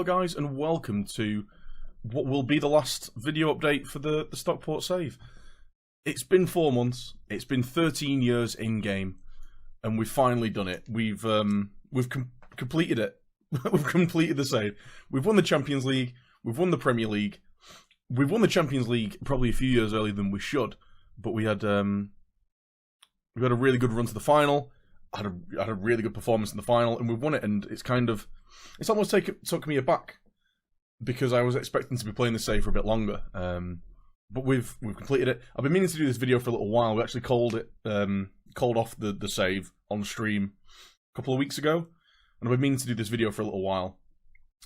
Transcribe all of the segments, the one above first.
guys, and welcome to what will be the last video update for the Stockport save. It's been 4 months, it's been 13 years in-game, and we've finally done it. We've completed it. We've completed the save. We've won the Champions League, we've won the Premier League. We've won the Champions League probably a few years earlier than we should, but we had a really good run to the final. Had a really good performance in the final, and we've won it. And it's almost took me aback because I was expecting to be playing the save for a bit longer. But we've completed it. I've been meaning to do this video for a little while. We actually called off the save on stream a couple of weeks ago, and I've been meaning to do this video for a little while,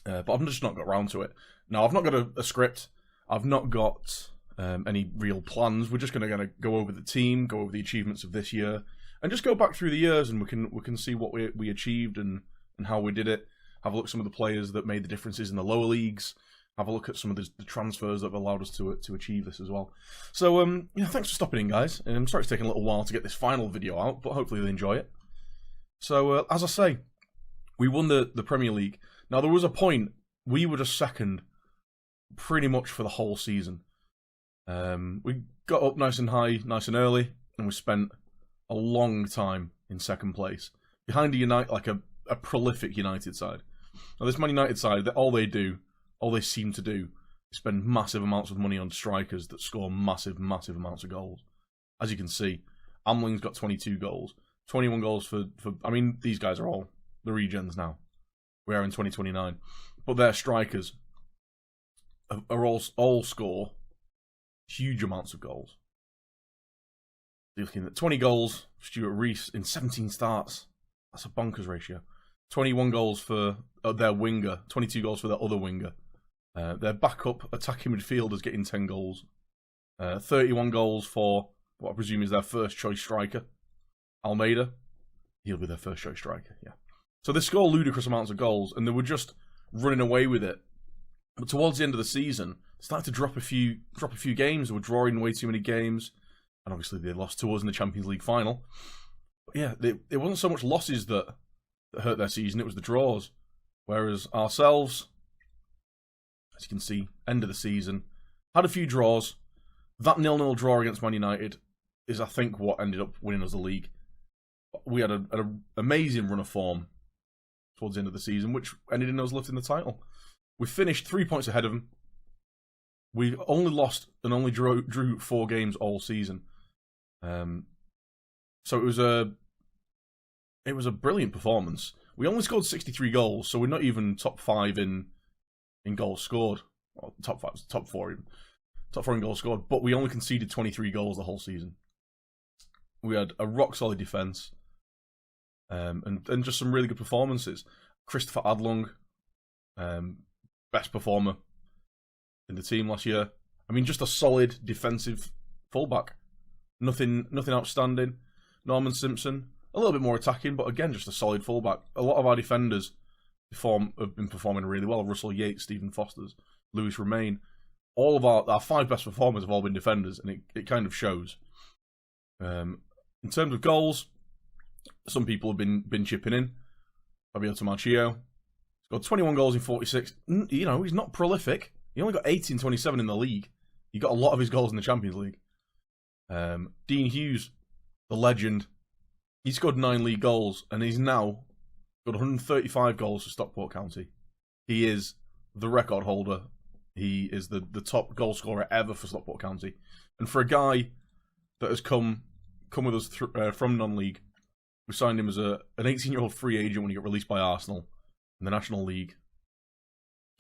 but I've just not got around to it. Now I've not got a script. I've not got any real plans. We're just going to go over the team, go over the achievements of this year, and just go back through the years, and we can see what we achieved and how we did it. Have a look at some of the players that made the differences in the lower leagues. Have a look at some of the transfers that have allowed us to achieve this as well. So thanks for stopping in, guys. I'm sorry it's taking a little while to get this final video out, but hopefully you'll enjoy it. So as I say, we won the Premier League. Now there was a point we were just second pretty much for the whole season. We got up nice and high, nice and early, and we spent a long time in second place behind a prolific United side. Now this Man United side, all they seem to do is spend massive amounts of money on strikers that score massive amounts of goals. As you can see, Amling's got 22 goals, 21 goals for I mean, these guys are all the regens now. We are in 2029, but their strikers are all score huge amounts of goals. You're looking at 20 goals for Stuart Reese in 17 starts. That's a bonkers ratio. 21 goals for their winger, 22 goals for their other winger. Their backup attacking midfielders getting 10 goals. 31 goals for what I presume is their first choice striker, Almeida. He'll be their first choice striker, yeah. So they score ludicrous amounts of goals, and they were just running away with it. But towards the end of the season, they started to drop a few games. They were drawing way too many games, and obviously they lost to us in the Champions League final. But yeah, it wasn't so much losses that hurt their season, it was the draws. Whereas ourselves, as you can see, end of the season, had a few draws. That 0-0 draw against Man United is, I think, what ended up winning us the league. We had an amazing run of form towards the end of the season, which ended in us lifting the title. We finished 3 points ahead of them. We only lost and only drew 4 games all season. So it was a brilliant performance. We only scored 63 goals, so we're not even top 5 in goals scored. Or top 4 even. Top 4 in goals scored, but we only conceded 23 goals the whole season. We had a rock solid defence, and just some really good performances. Christopher Adlung, best performer in the team last year. I mean, just a solid defensive fullback. Nothing outstanding. Norman Simpson, a little bit more attacking, but again, just a solid fullback. A lot of our defenders have been performing really well. Russell Yates, Stephen Fosters, Lewis Romain. All of our 5 best performers have all been defenders, and it kind of shows. In terms of goals, some people have been chipping in. Fabio Tomarchio scored 21 goals in 46. You know, he's not prolific. He only got 18, 27 in the league. He got a lot of his goals in the Champions League. Dean Hughes, the legend, he scored 9 league goals, and he's now got 135 goals for Stockport County. He is the record holder. He is the top goal scorer ever for Stockport County. And for a guy that has come with us from non-league, we signed him as an 18-year-old free agent when he got released by Arsenal in the National League.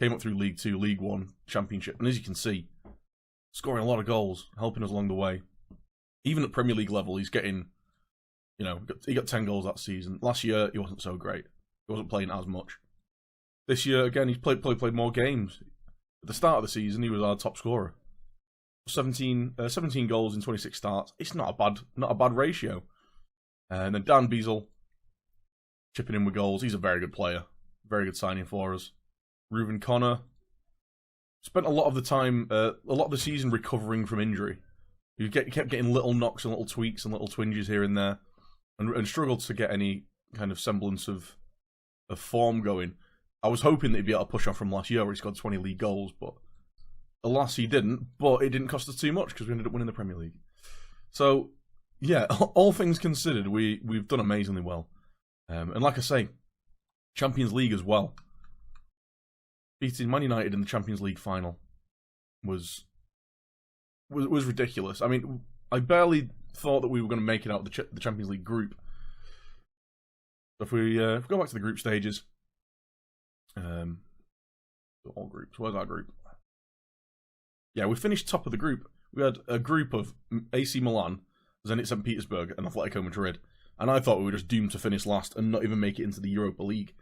Came up through League 2, League 1, Championship, and as you can see, scoring a lot of goals, helping us along the way. Even at Premier League level, he's getting, he got 10 goals that season. Last year, he wasn't so great. He wasn't playing as much. This year, again, he's played more games. At the start of the season, he was our top scorer. 17 goals in 26 starts. It's not a bad ratio. And then Dan Beazle chipping in with goals. He's a very good player. Very good signing for us. Rubin Connor spent a lot of the season recovering from injury. He kept getting little knocks and little tweaks and little twinges here and there, and struggled to get any kind of semblance of form going. I was hoping that he'd be able to push off from last year where he scored 20 league goals, but alas he didn't. But it didn't cost us too much because we ended up winning the Premier League. So, yeah, all things considered, we've done amazingly well. And like I say, Champions League as well. Beating Man United in the Champions League final was ridiculous. I mean, I barely thought that we were going to make it out of the Champions League group. So if we go back to the group stages, all groups. Where's our group? Yeah, we finished top of the group. We had a group of AC Milan, Zenit St. Petersburg, and Atletico Madrid. And I thought we were just doomed to finish last and not even make it into the Europa League.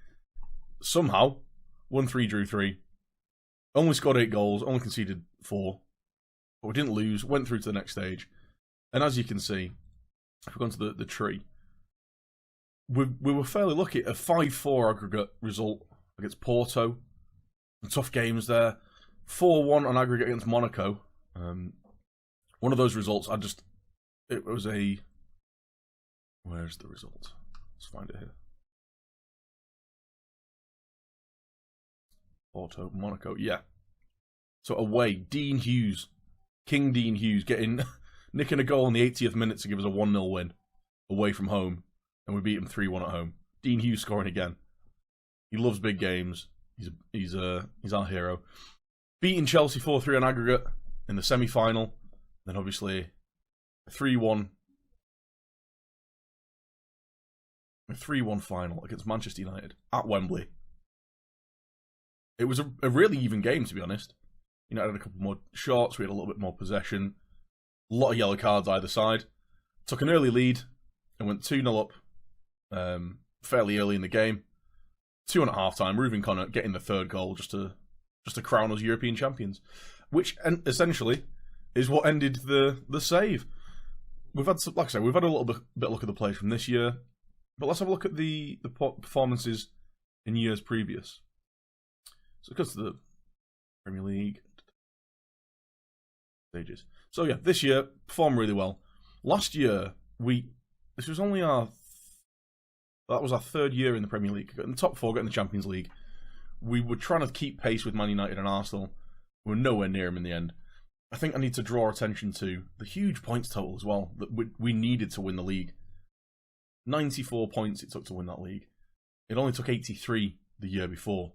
Somehow, 1-3, drew 3. Only scored 8 goals, only conceded 4. But we didn't lose, went through to the next stage. And as you can see, if we go into the tree, we were fairly lucky. A 5-4 aggregate result against Porto. Tough games there. 4-1 on aggregate against Monaco. One of those results, it was a... Where's the result? Let's find it here. Porto, Monaco, yeah. So away, Dean Hughes. King Dean Hughes nicking a goal in the 80th minute to give us a 1-0 win away from home. And we beat him 3-1 at home. Dean Hughes scoring again. He loves big games. He's our hero. Beating Chelsea 4-3 on aggregate in the semi-final. Then obviously a 3-1 final against Manchester United at Wembley. It was a really even game, to be honest. United had a couple more shots. We had a little bit more possession. A lot of yellow cards either side. Took an early lead and went 2-0 up fairly early in the game. 2 at half time. Rubin Connor getting the third goal just to crown us European champions, which essentially is what ended the save. We've had, like I say, we've had a little bit of look at the players from this year, but let's have a look at the performances in years previous. So it goes to the Premier League stages. So yeah, this year performed really well. Last year this was only that was our third year in the Premier League. Got in the top 4, got in the Champions League. We were trying to keep pace with Man United and Arsenal. We were nowhere near them in the end. I think I need to draw attention to the huge points total as well that we needed to win the league. 94 points it took to win that league. It only took 83 the year before.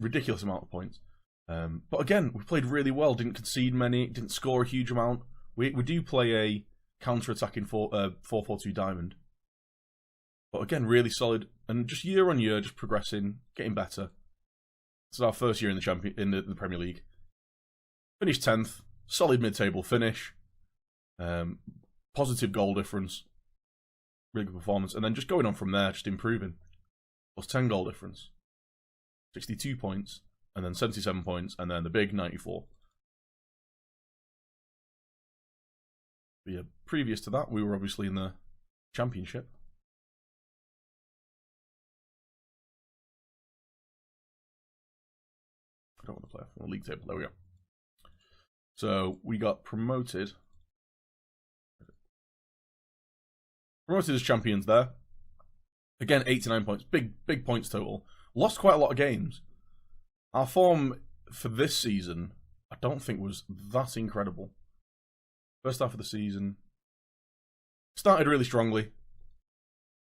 Ridiculous amount of points. But again, we played really well. Didn't concede many. Didn't score a huge amount. We do play a counter-attacking 4-4-2 diamond. But again, really solid. And just year on year, just progressing, getting better. This is our first year in the Premier League. Finished 10th. Solid mid-table finish. Positive goal difference. Really good performance. And then just going on from there, just improving. Plus 10 goal difference. 62 points. And then 77 points. And then the big 94. But yeah, previous to that, we were obviously in the Championship. I don't want to play on the league table. There we go. So we got promoted. Promoted as champions there. Again, 89 points. Big points total. Lost quite a lot of games. Our form for this season, I don't think was that incredible. First half of the season started really strongly.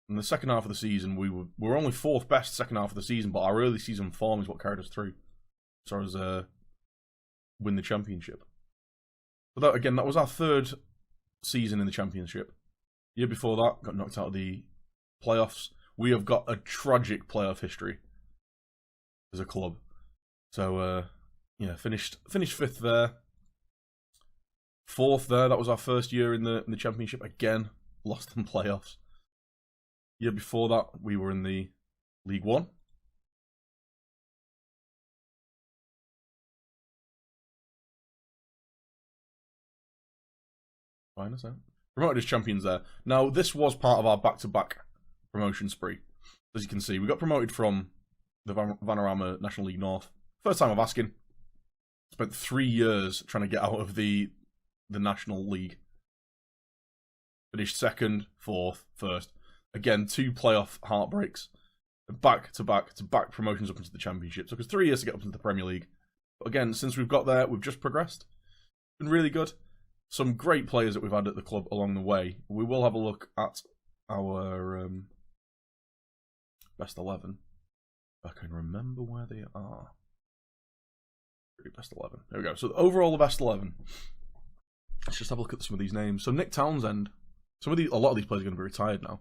In the second half of the season, we were only 4th best second half of the season, but our early season form is what carried us through. As far as win the championship. But that was our 3rd season in the championship. Year before that, got knocked out of the playoffs. We have got a tragic playoff history as a club. So yeah, finished 5th there. 4th there. That was our first year in the championship. Again, lost in playoffs. Year before that, we were in the League One. Promoted as champions there. Now, this was part of our back-to-back promotion spree. As you can see, we got promoted from the Vanarama National League North. First time of asking. Spent 3 years trying to get out of the National League. Finished 2nd, 4th, 1st. Again, 2 playoff heartbreaks. back-to-back promotions up into the Championship. Took us 3 years to get up into the Premier League. But again, since we've got there, we've just progressed. Been really good. Some great players that we've had at the club along the way. We will have a look at our best 11. If I can remember where they are. Best 11. There we go. So overall, the best 11. Let's just have a look at some of these names. So Nick Townsend. A lot of these players are going to be retired now.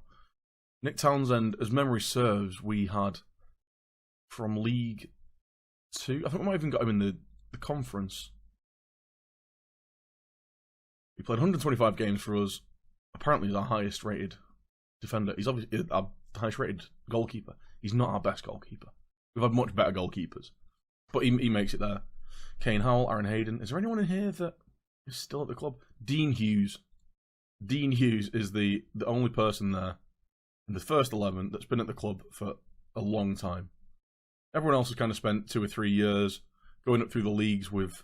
Nick Townsend, as memory serves, we had from League 2. I think we might have even got him in the conference. He played 125 games for us. Apparently, he's our highest rated defender. He's obviously our highest rated goalkeeper. He's not our best goalkeeper. We've had much better goalkeepers. But he makes it there. Kane Howell, Aaron Hayden. Is there anyone in here that is still at the club? Dean Hughes. Dean Hughes is the only person there in the first 11 that's been at the club for a long time. Everyone else has kind of spent 2 or 3 years going up through the leagues. We've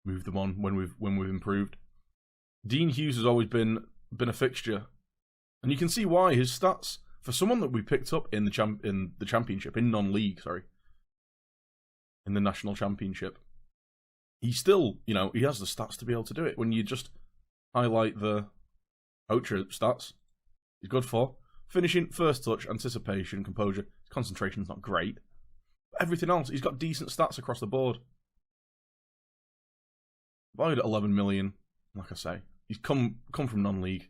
moved them on when we've improved. Dean Hughes has always been a fixture, and you can see why. His stats, for someone that we picked up in the championship, in non-league, in the national championship, he still, he has the stats to be able to do it. When you just highlight the Ocha stats, he's good for finishing, first touch, anticipation, composure. Concentration's not great. But everything else, he's got decent stats across the board. Valued at 11 million, like I say. He's come from non-league.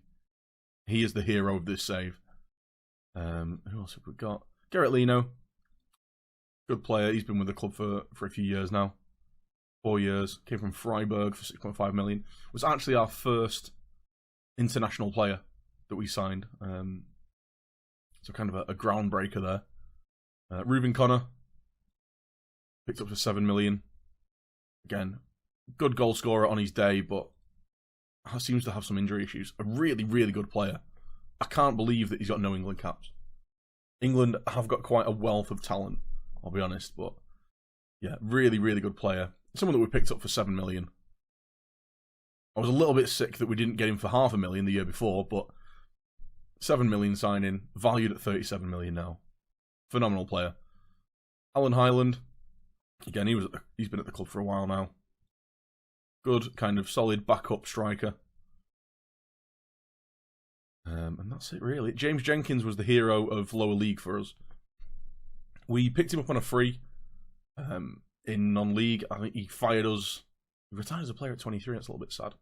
He is the hero of this save. Who else have we got? Garrett Leno. Good player. He's been with the club for a few years now. 4 years. Came from Freiburg for 6.5 million. Was actually our first international player that we signed. So kind of a groundbreaker there. Rubin Connor. Picked up for 7 million. Again, good goal scorer on his day, but seems to have some injury issues. A really, really good player. I can't believe that he's got no England caps. England have got quite a wealth of talent, I'll be honest, but yeah, really, really good player. Someone that we picked up for 7 million. I was a little bit sick that we didn't get him for $500,000 the year before, but 7 million signing, valued at 37 million now. Phenomenal player. Alan Highland, again, he's been at the club for a while now. Good, kind of solid backup striker. And that's it, really. James Jenkins was the hero of lower league for us. We picked him up on a free in non-league. I think he fired us. He retired as a player at 23. That's a little bit sad.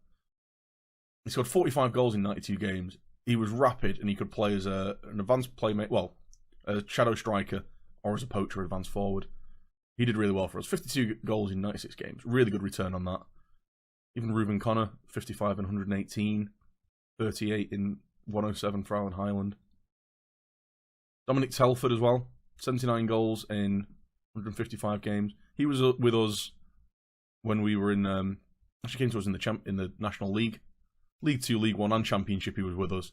He scored 45 goals in 92 games. He was rapid, and he could play as an advanced playmate, well, a shadow striker, or as a poacher, advanced forward. He did really well for us. 52 goals in 96 games. Really good return on that. Even Rubin Connor, 55 in 118. 38 in 107 for Alan Highland. Dominic Telford as well. 79 goals in 155 games. He was with us when we were in... actually came to us in the National League. League 2, League 1 and Championship, he was with us.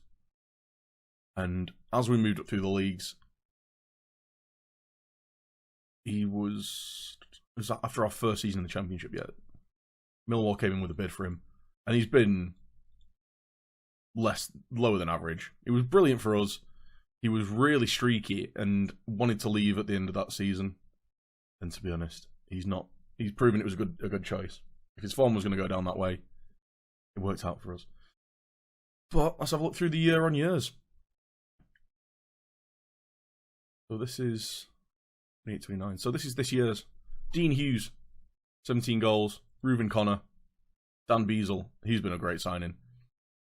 And as we moved up through the leagues, it was after our first season in the Championship yet. Millwall came in with a bid for him. And he's been lower than average. It was brilliant for us. He was really streaky and wanted to leave at the end of that season. And to be honest, he's proven it was a good choice. If his form was going to go down that way, it worked out for us. But let's have a look through the year-on-years. So this is 28-29. So this is this year's. Dean Hughes, 17 goals. Rubin Connor. Dan Beazle, he's been a great signing.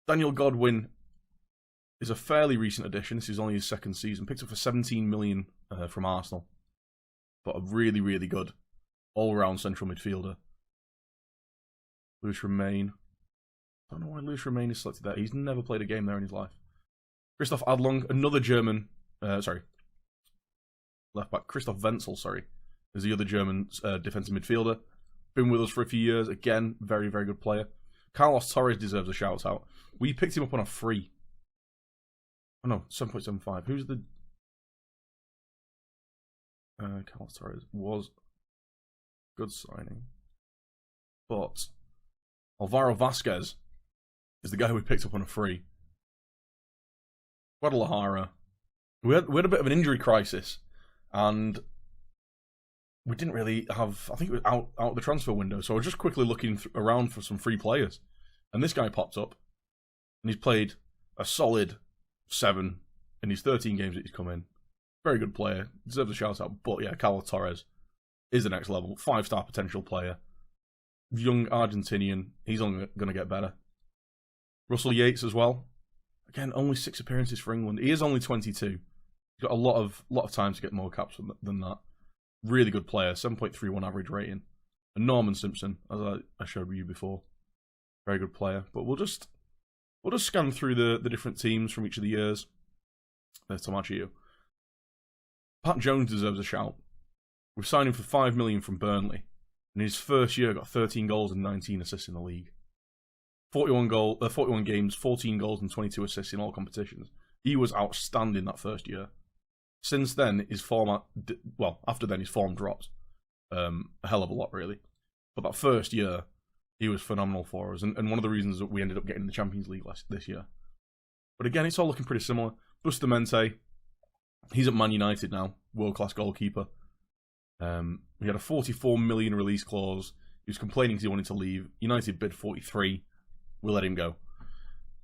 Daniel Godwin is a fairly recent addition. This is only his second season. Picked up for 17 million from Arsenal. But a really, really good all-round central midfielder. Lewis Romain. I don't know why Lewis Romain is selected there. He's never played a game there in his life. Christoph Adlung, another German... left back. Christoph Wenzel, is the other German defensive midfielder. Been with us for a few years. Again, very, very good player. Carlos Torres deserves a shout-out. We picked him up on a free. Oh no, 7.75. Who's the... Carlos Torres was good signing. But Alvaro Vasquez is the guy we picked up on a free. Guadalajara. We had a bit of an injury crisis And we didn't really have, I think it was out the transfer window, so I was just quickly looking around for some free players. And this guy popped up, and he's played a solid 7 in his 13 games that he's come in. Very good player, deserves a shout out. But yeah, Carlos Torres is the next level, 5-star potential player. Young Argentinian, he's only going to get better. Russell Yates as well. Again, only 6 appearances for England. He is only 22. He's got a lot of time to get more caps than that. Really good player, 7.31 average rating. And Norman Simpson, as I showed you before, very good player. But we'll just scan through the different teams from each of the years. There's Tomacio. Pat Jones deserves a shout. We've signed him for $5 million from Burnley. In his first year, got 13 goals and 19 assists in the league. 41 games, 14 goals and 22 assists in all competitions. He was outstanding that first year. Since then, his form, after then, his form dropped a hell of a lot, really. But that first year, he was phenomenal for us, and one of the reasons that we ended up getting the Champions League this year. But again, it's all looking pretty similar. Bustamante, he's at Man United now, world-class goalkeeper. He had a 44 million release clause. He was complaining because he wanted to leave. United bid 43. We let him go.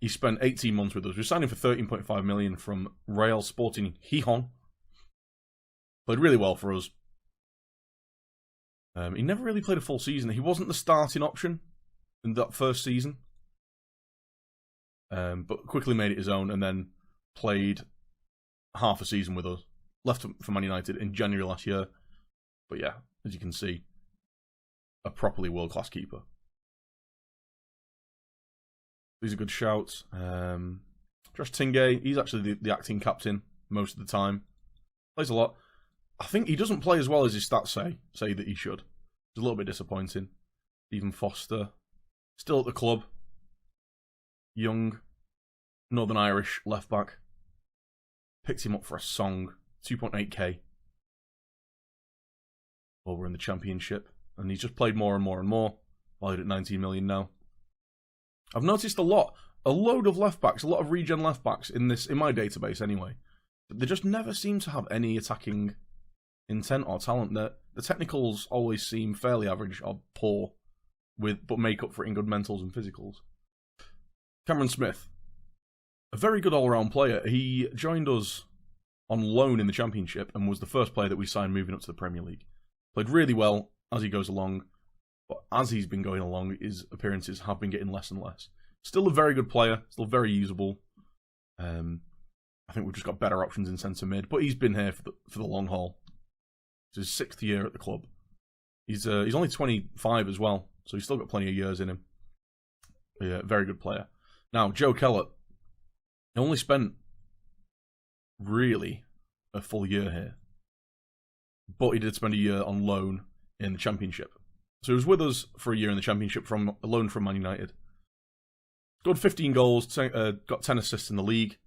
He spent 18 months with us. We signed him for 13.5 million from Real Sporting Gijón. Played really well for us. He never really played a full season. He wasn't the starting option in that first season. But quickly made it his own and then played half a season with us. Left for Man United in January last year. But yeah, as you can see, a properly world-class keeper. These are good shouts. Josh Tingay, he's actually the acting captain most of the time. Plays a lot. I think he doesn't play as well as his stats say that he should. It's a little bit disappointing. Stephen Foster, still at the club. Young, Northern Irish left-back. Picked him up for a song, 2.8k. While we're in the Championship. And he's just played more and more and more. Valued at 19 million now. I've noticed a load of left-backs, a lot of regen left-backs in my database anyway. But they just never seem to have any attacking intent or talent. The technicals always seem fairly average or poor, but make up for it in good mentals and physicals. Cameron Smith, a very good all-round player. He joined us on loan in the Championship and was the first player that we signed moving up to the Premier League. Played really well as he goes along, but as he's been going along, his appearances have been getting less and less. Still a very good player, still very usable. I think we've just got better options in centre mid, but he's been here for the long haul. It's his 6th year at the club. He's only 25 as well, so he's still got plenty of years in him. Yeah, very good player. Now, Joe Keller only spent really a full year here, but he did spend a year on loan in the Championship. So he was with us for a year in the Championship from a loan from Man United. Scored 15 goals, got 10 assists in the league.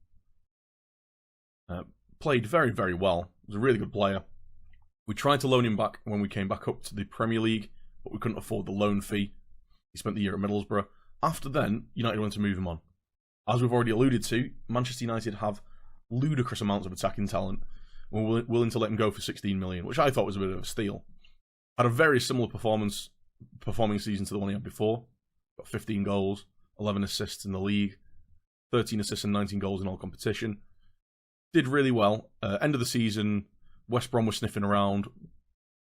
Played very, very well. Was a really good player. We tried to loan him back when we came back up to the Premier League, but we couldn't afford the loan fee. He spent the year at Middlesbrough. After then, United went to move him on. As we've already alluded to, Manchester United have ludicrous amounts of attacking talent. We're willing to let him go for 16 million, which I thought was a bit of a steal. Had a very similar performing season to the one he had before. Got 15 goals, 11 assists in the league, 13 assists and 19 goals in all competition. Did really well. End of the season, West Brom was sniffing around,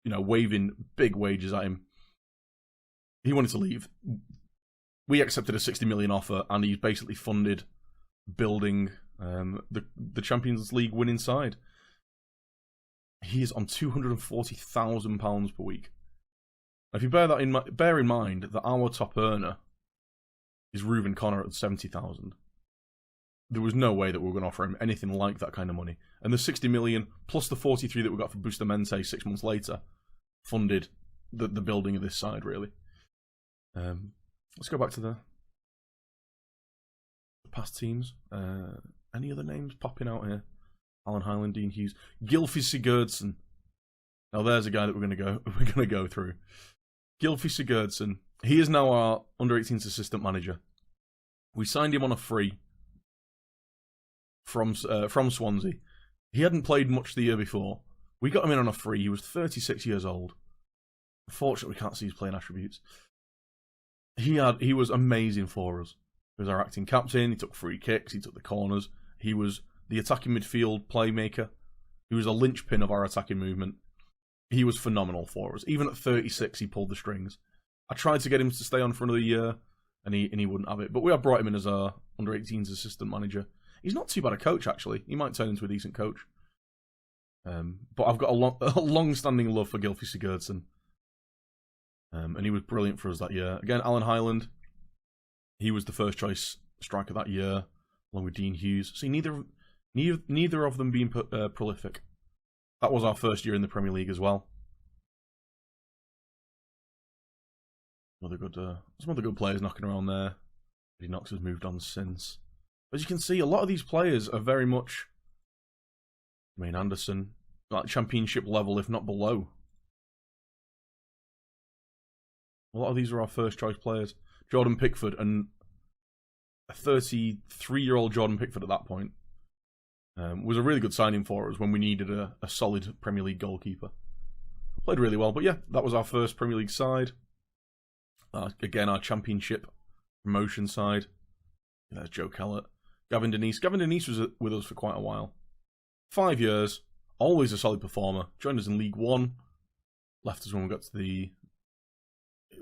waving big wages at him. He wanted to leave. We accepted a 60 million offer, and he's basically funded building the Champions League winning side. He is on £240,000 per week. If you bear in mind that our top earner is Rubin Connor at 70,000, there was no way that we were going to offer him anything like that kind of money. And the 60 million plus the 43 that we got for Bustamante 6 months later funded the building of this side, really. Let's go back to the past teams. Any other names popping out here? Alan Highland, Dean Hughes, Gylfi Sigurdsson. Now there's a guy that we're going to go through. Gylfi Sigurdsson. He is now our under-18s assistant manager. We signed him on a free from Swansea. He hadn't played much the year before. We got him in on a free. He was 36 years old. Unfortunately, we can't see his playing attributes. He was amazing for us. He was our acting captain. He took free kicks. He took the corners. He was the attacking midfield playmaker. He was a linchpin of our attacking movement. He was phenomenal for us. Even at 36, he pulled the strings. I tried to get him to stay on for another year, and he wouldn't have it. But we have brought him in as our under-18s assistant manager. He's not too bad a coach, actually. He might turn into a decent coach. But I've got a long-standing love for Gylfi Sigurdsson. And he was brilliant for us that year. Again, Alan Highland. He was the first choice striker that year, along with Dean Hughes. See, neither of them being prolific. That was our first year in the Premier League as well. Some other good players knocking around there. Eddie Knox has moved on since. As you can see, a lot of these players are very much Wayne Anderson, like championship level, if not below. A lot of these are our first choice players. Jordan Pickford, and a 33-year-old Jordan Pickford at that point, was a really good signing for us when we needed a solid Premier League goalkeeper. Played really well, but yeah, that was our first Premier League side. Again, our championship promotion side. There's Joe Keller. Gavin Denise. Gavin Denise was with us for quite a while. 5 years. Always a solid performer. Joined us in League One. Left us when we got to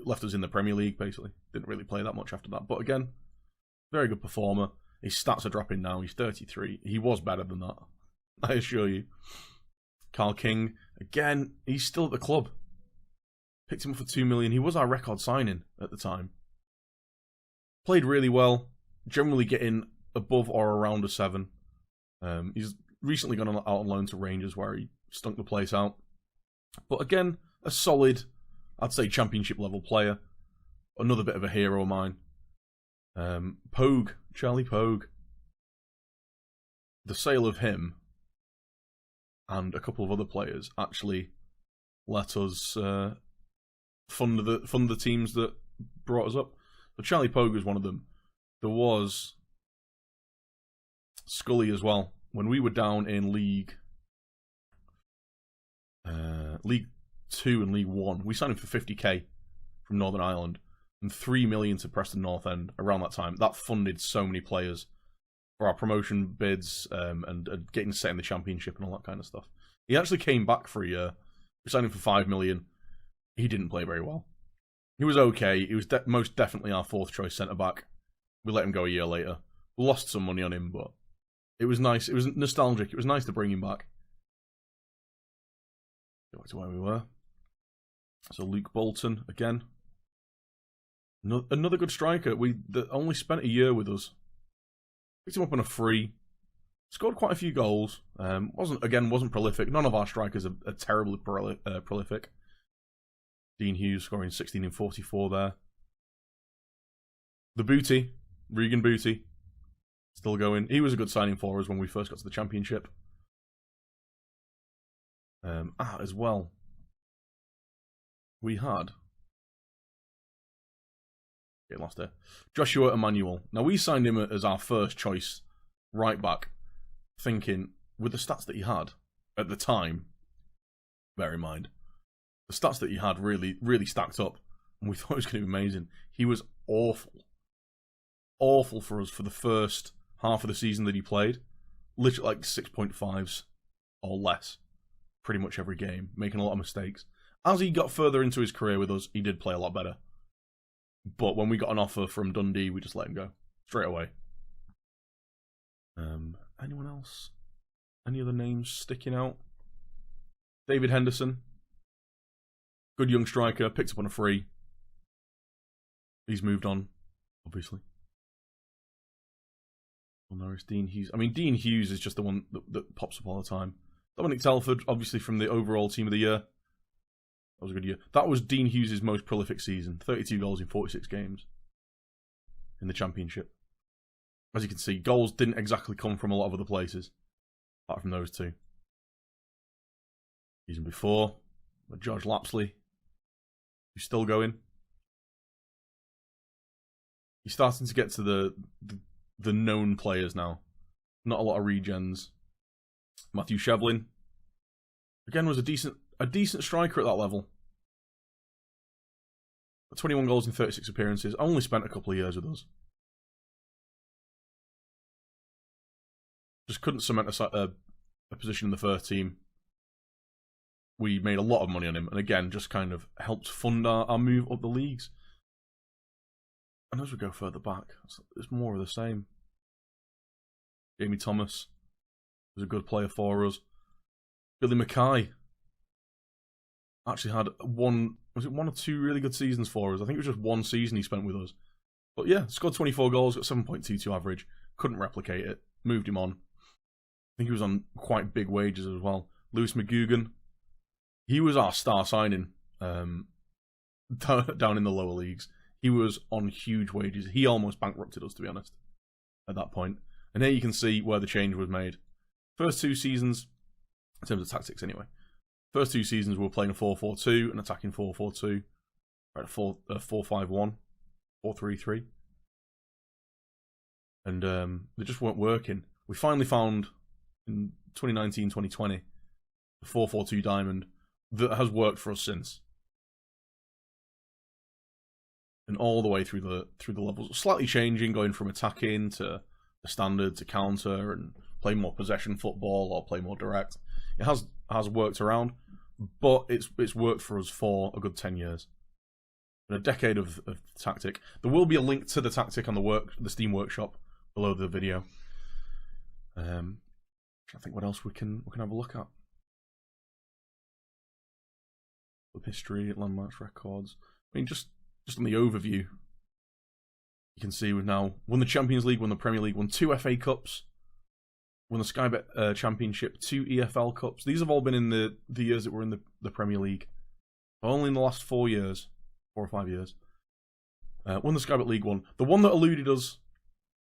left us in the Premier League, basically. Didn't really play that much after that. But again, very good performer. His stats are dropping now. He's 33. He was better than that, I assure you. Carl King. Again, he's still at the club. Picked him up for $2 million. He was our record signing at the time. Played really well. Generally getting above or around a 7. He's recently gone out on loan to Rangers, where he stunk the place out. But again, a solid, I'd say, championship level player. Another bit of a hero of mine. Charlie Pogue. The sale of him and a couple of other players actually let us fund the teams that brought us up. But Charlie Pogue was one of them. There was Scully as well. When we were down in League 2 and League 1, we signed him for 50k from Northern Ireland and 3 million to Preston North End around that time. That funded so many players for our promotion bids and getting set in the championship and all that kind of stuff. He actually came back for a year. We signed him for 5 million. He didn't play very well. He was okay. He was most definitely our 4th choice centre-back. We let him go a year later. We lost some money on him, but it was nice. It was nostalgic. It was nice to bring him back. Go back to where we were. So Luke Bolton, again. Another good striker. That only spent a year with us. Picked him up on a free. Scored quite a few goals. Wasn't prolific. None of our strikers are terribly prolific. Dean Hughes scoring 16 in 44 there. The Booty, Regan Booty, still going. He was a good signing for us when we first got to the championship. As well, we had lost there. Joshua Emmanuel. Now we signed him as our first choice right back, thinking with the stats that he had at the time. Bear in mind, the stats that he had really stacked up, and we thought it was going to be amazing. He was awful for us for the first half of the season that he played. Literally like 6.5s or less, pretty much every game, making a lot of mistakes. As he got further into his career with us, he did play a lot better. But when we got an offer from Dundee, we just let him go straight away. Anyone else? Any other names sticking out? David Henderson. Good young striker, picked up on a free. He's moved on, obviously. Norris, Dean Hughes. I mean, Dean Hughes is just the one that pops up all the time. Dominic Telford, obviously from the overall team of the year. That was a good year. That was Dean Hughes' most prolific season. 32 goals in 46 games in the championship. As you can see, goals didn't exactly come from a lot of other places, apart from those two. Season before, George Lapsley, who's still going. He's starting to get to the known players now. Not a lot of regens. Matthew Shevlin. Again, was a decent striker at that level. 21 goals in 36 appearances. Only spent a couple of years with us. Just couldn't cement a position in the first team. We made a lot of money on him, and again, just kind of helped fund our move up the leagues. And as we go further back, it's more of the same. Jamie Thomas was a good player for us. Billy Mackay actually had one or two really good seasons for us. I think it was just one season he spent with us. But yeah, scored 24 goals, got 7.22 average. Couldn't replicate it. Moved him on. I think he was on quite big wages as well. Lewis McGugan, he was our star signing down in the lower leagues. He was on huge wages. He almost bankrupted us, to be honest, at that point. And here you can see where the change was made. First two seasons, in terms of tactics anyway, first two seasons we were playing a 4-4-2 and attacking 4-4-2, right, 4-5-1, 4-3-3. And they just weren't working. We finally found, in 2019-2020, the 4-4-2 diamond that has worked for us since. And all the way through the levels, slightly changing, going from attacking to the standard to counter and play more possession football or play more direct. It has worked around, but it's worked for us for a good 10 years. A decade of tactic. There will be a link to the tactic on the Steam Workshop below the video. I think what else we can have a look at. With history, landmarks, records. I mean, just on the overview, you can see we've now won the Champions League, won the Premier League, won 2 FA Cups, won the Sky Bet Championship, 2 EFL Cups. These have all been in the years that we're in the Premier League. Only in the last 4 years, 4 or 5 years. Won the Sky Bet League 1. The one that eluded us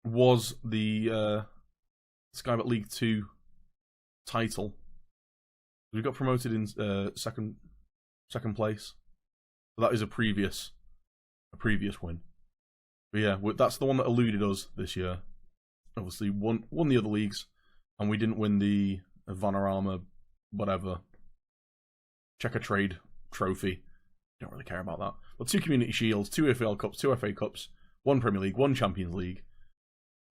was the Sky Bet League 2 title. We got promoted in second place. So that is a previous win. But yeah, that's the one that eluded us this year. Obviously won the other leagues, and we didn't win the Vanarama whatever Checker Trade trophy. Don't really care about that. But 2 Community Shields, 2 EFL Cups, 2 FA Cups, 1 Premier League, 1 Champions League,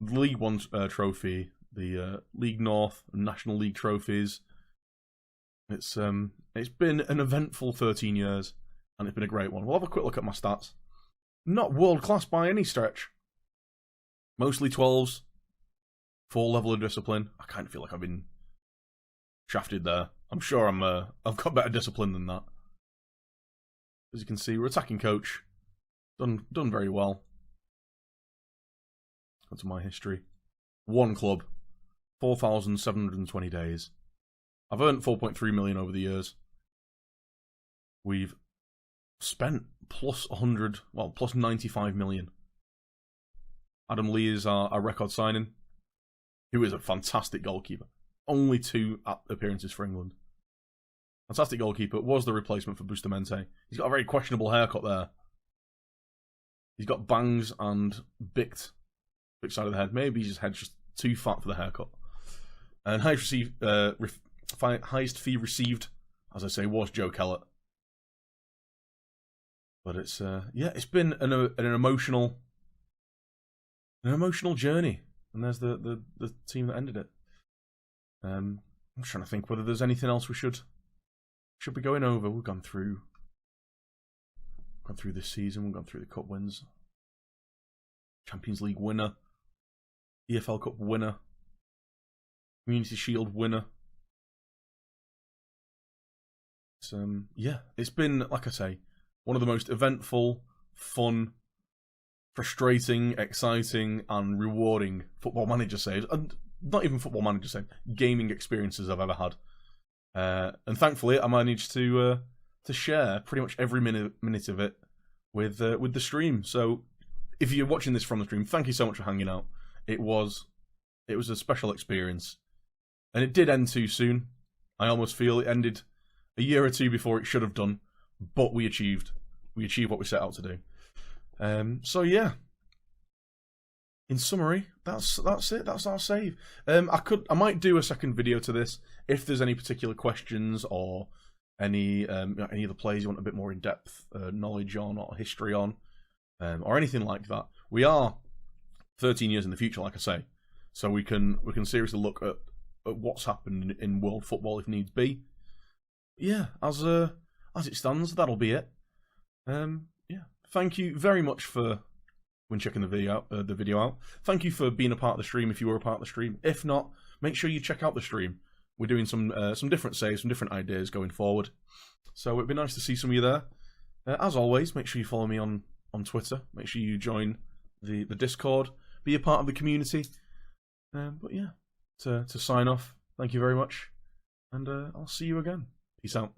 League 1 trophy, the League North and National League trophies. It's been an eventful 13 years, and it's been a great one. We'll have a quick look at my stats. Not world class by any stretch. Mostly 12s. Full level of discipline. I kind of feel like I've been shafted there. I'm sure I've got better discipline than that. As you can see, we're attacking coach. Done very well. Go to my history. 1 club. 4,720 days. I've earned 4.3 million over the years. We've spent plus 95 million. Adam Lee is our record signing, who is a fantastic goalkeeper. Only 2 appearances for England. Fantastic goalkeeper. Was the replacement for Bustamante. He's got a very questionable haircut there. He's got bangs and bicked side of the head. Maybe his head's just too fat for the haircut. And highest fee received, as I say, was Joe Keller. But it's it's been an emotional journey, and there's the team that ended it. I'm trying to think whether there's anything else we should be going over. We've gone through this season. We've gone through the cup wins, Champions League winner, EFL Cup winner, Community Shield winner. It's been, like I say, one of the most eventful, fun, frustrating, exciting, and rewarding Football Manager saves, and not even Football Manager saves, gaming experiences I've ever had. And thankfully, I managed to share pretty much every minute of it with the stream. So, if you're watching this from the stream, thank you so much for hanging out. It was a special experience, and it did end too soon. I almost feel it ended a year or 2 before it should have done, but we achieved what we set out to do. So yeah, in summary, that's it. That's our save. I might do a second video to this if there's any particular questions or any of the players you want a bit more in depth knowledge on or history on, or anything like that. We are 13 years in the future, like I say, so we can seriously look at what's happened in world football if needs be. Yeah, as it stands, that'll be it. Yeah, thank you very much for when checking the video out. Thank you for being a part of the stream if you were a part of the stream. If not, make sure you check out the stream. We're doing some different saves, some different ideas going forward. So it'd be nice to see some of you there. As always, make sure you follow me on Twitter. Make sure you join the Discord. Be a part of the community. But yeah, to sign off, thank you very much. And I'll see you again. Peace out.